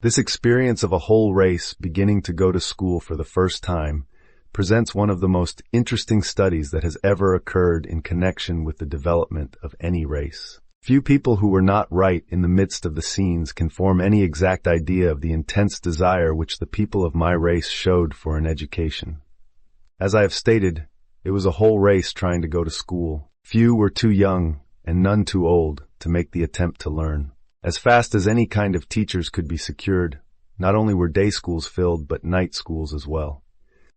This experience of a whole race beginning to go to school for the first time presents one of the most interesting studies that has ever occurred in connection with the development of any race. Few people who were not right in the midst of the scenes can form any exact idea of the intense desire which the people of my race showed for an education. As I have stated, it was a whole race trying to go to school. Few were too young and none too old to make the attempt to learn. As fast as any kind of teachers could be secured, not only were day schools filled but night schools as well.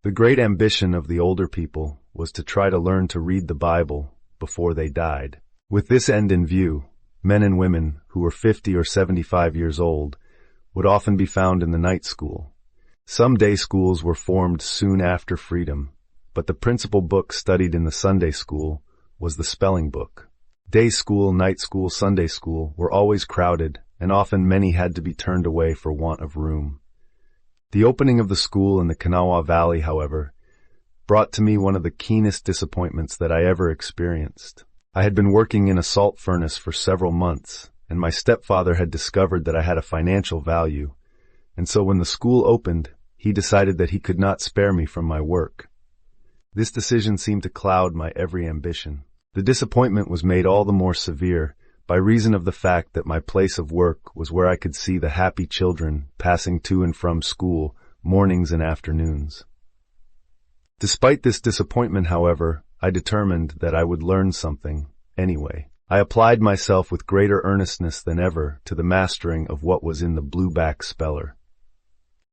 The great ambition of the older people was to try to learn to read the Bible before they died. With this end in view, men and women who were 50 or 75 years old would often be found in the night school. Some day schools were formed soon after freedom, but the principal book studied in the Sunday school was the spelling book. Day school, night school, Sunday school were always crowded, and often many had to be turned away for want of room. The opening of the school in the Kanawha Valley, however, brought to me one of the keenest disappointments that I ever experienced. I had been working in a salt furnace for several months, and my stepfather had discovered that I had a financial value, and so when the school opened, he decided that he could not spare me from my work. This decision seemed to cloud my every ambition. The disappointment was made all the more severe by reason of the fact that my place of work was where I could see the happy children passing to and from school mornings and afternoons. Despite this disappointment, however, I determined that I would learn something anyway. I applied myself with greater earnestness than ever to the mastering of what was in the blueback speller.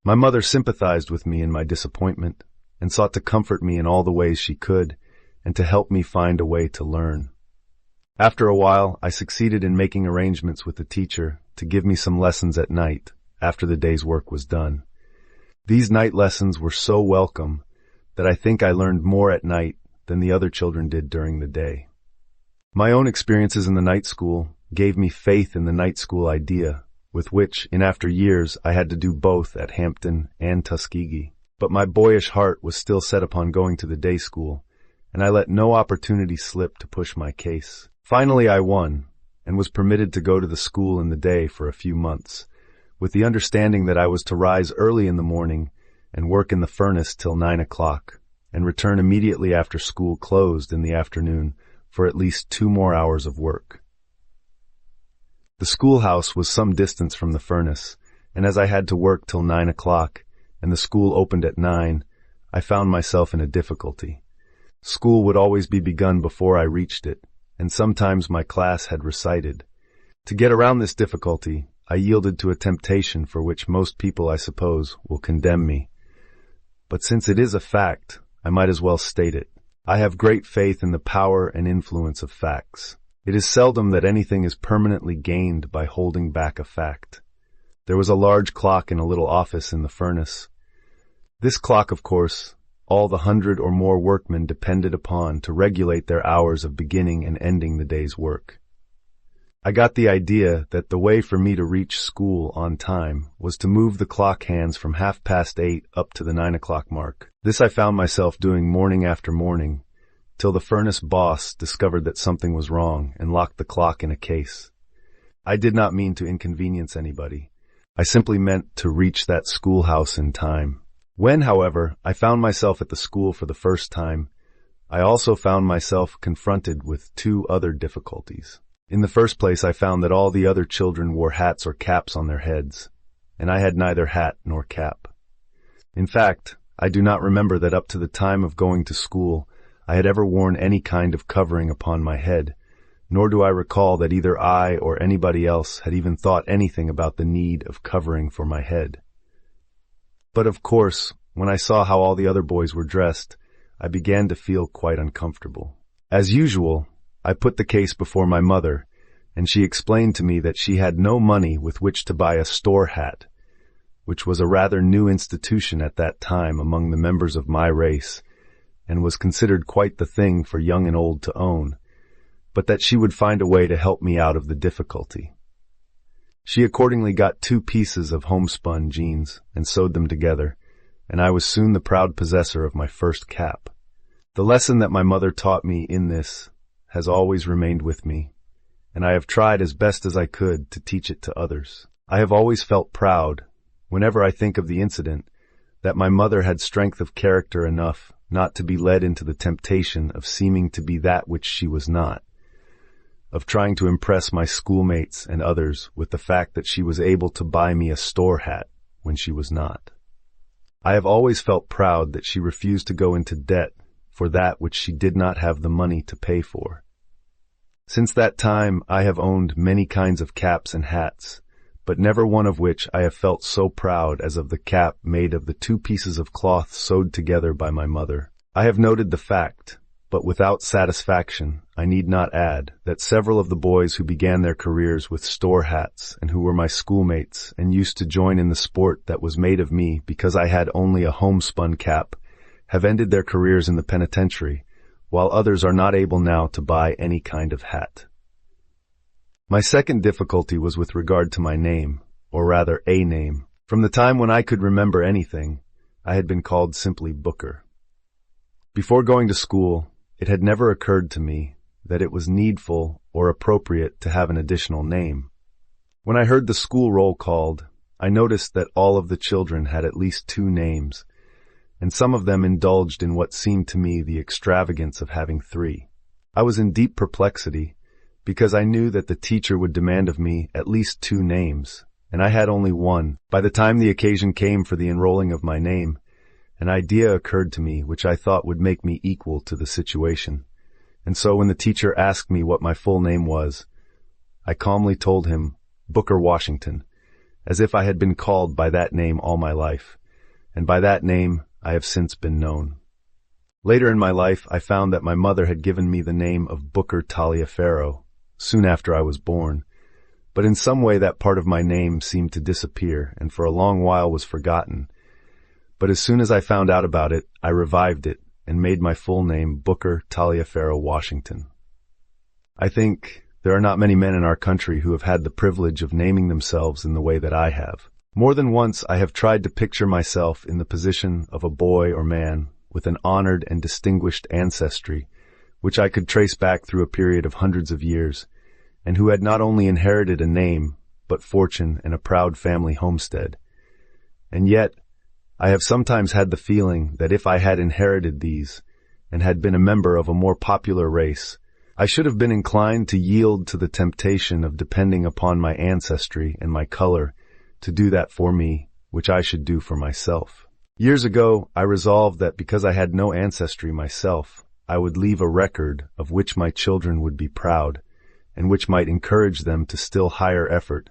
My mother sympathized with me in my disappointment and sought to comfort me in all the ways she could and to help me find a way to learn. After a while, I succeeded in making arrangements with the teacher to give me some lessons at night after the day's work was done. These night lessons were so welcome that I think I learned more at night than the other children did during the day. My own experiences in the night school gave me faith in the night school idea, with which, in after years, I had to do both at Hampton and Tuskegee. But my boyish heart was still set upon going to the day school, and I let no opportunity slip to push my case. Finally, I won, and was permitted to go to the school in the day for a few months, with the understanding that I was to rise early in the morning and work in the furnace till 9 o'clock, and return immediately after school closed in the afternoon for at least 2 more hours of work. The schoolhouse was some distance from the furnace, and as I had to work till 9 o'clock, and the school opened at 9, I found myself in a difficulty. School would always be begun before I reached it, and sometimes my class had recited. To get around this difficulty, I yielded to a temptation for which most people, I suppose, will condemn me. But since it is a fact, I might as well state it. I have great faith in the power and influence of facts. It is seldom that anything is permanently gained by holding back a fact. There was a large clock in a little office in the furnace. This clock, of course, all the 100 or more workmen depended upon to regulate their hours of beginning and ending the day's work. I got the idea that the way for me to reach school on time was to move the clock hands from 8:30 up to the 9 o'clock mark. This I found myself doing morning after morning, till the furnace boss discovered that something was wrong and locked the clock in a case. I did not mean to inconvenience anybody. I simply meant to reach that schoolhouse in time. When, however, I found myself at the school for the first time, I also found myself confronted with 2 other difficulties. In the first place, I found that all the other children wore hats or caps on their heads, and I had neither hat nor cap. In fact, I do not remember that up to the time of going to school, I had ever worn any kind of covering upon my head, nor do I recall that either I or anybody else had even thought anything about the need of covering for my head. But of course, when I saw how all the other boys were dressed, I began to feel quite uncomfortable. As usual, I put the case before my mother, and she explained to me that she had no money with which to buy a store hat, which was a rather new institution at that time among the members of my race, and was considered quite the thing for young and old to own, but that she would find a way to help me out of the difficulty. She accordingly got 2 pieces of homespun jeans and sewed them together, and I was soon the proud possessor of my first cap. The lesson that my mother taught me in this has always remained with me, and I have tried as best as I could to teach it to others. I have always felt proud whenever I think of the incident, that my mother had strength of character enough not to be led into the temptation of seeming to be that which she was not, of trying to impress my schoolmates and others with the fact that she was able to buy me a store hat when she was not. I have always felt proud that she refused to go into debt for that which she did not have the money to pay for. Since that time, I have owned many kinds of caps and hats, but never one of which I have felt so proud as of the cap made of the 2 pieces of cloth sewed together by my mother. I have noted the fact, but without satisfaction, I need not add, that several of the boys who began their careers with store hats and who were my schoolmates and used to join in the sport that was made of me because I had only a homespun cap have ended their careers in the penitentiary, while others are not able now to buy any kind of hat. My second difficulty was with regard to my name, or rather a name. From the time when I could remember anything, I had been called simply Booker. Before going to school, it had never occurred to me that it was needful or appropriate to have an additional name. When I heard the school roll called, I noticed that all of the children had at least 2 names, and some of them indulged in what seemed to me the extravagance of having 3. I was in deep perplexity, because I knew that the teacher would demand of me at least 2 names, and I had only 1. By the time the occasion came for the enrolling of my name, an idea occurred to me which I thought would make me equal to the situation. And so when the teacher asked me what my full name was, I calmly told him Booker Washington, as if I had been called by that name all my life, and by that name I have since been known. Later in my life, I found that my mother had given me the name of Booker Taliaferro soon after I was born, but in some way that part of my name seemed to disappear and for a long while was forgotten. But as soon as I found out about it, I revived it and made my full name Booker Taliaferro Washington. I think there are not many men in our country who have had the privilege of naming themselves in the way that I have. More than once I have tried to picture myself in the position of a boy or man with an honored and distinguished ancestry, which I could trace back through a period of hundreds of years, and who had not only inherited a name, but fortune and a proud family homestead. And yet, I have sometimes had the feeling that if I had inherited these, and had been a member of a more popular race, I should have been inclined to yield to the temptation of depending upon my ancestry and my color to do that for me, which I should do for myself. Years ago, I resolved that because I had no ancestry myself, I would leave a record of which my children would be proud, and which might encourage them to still higher effort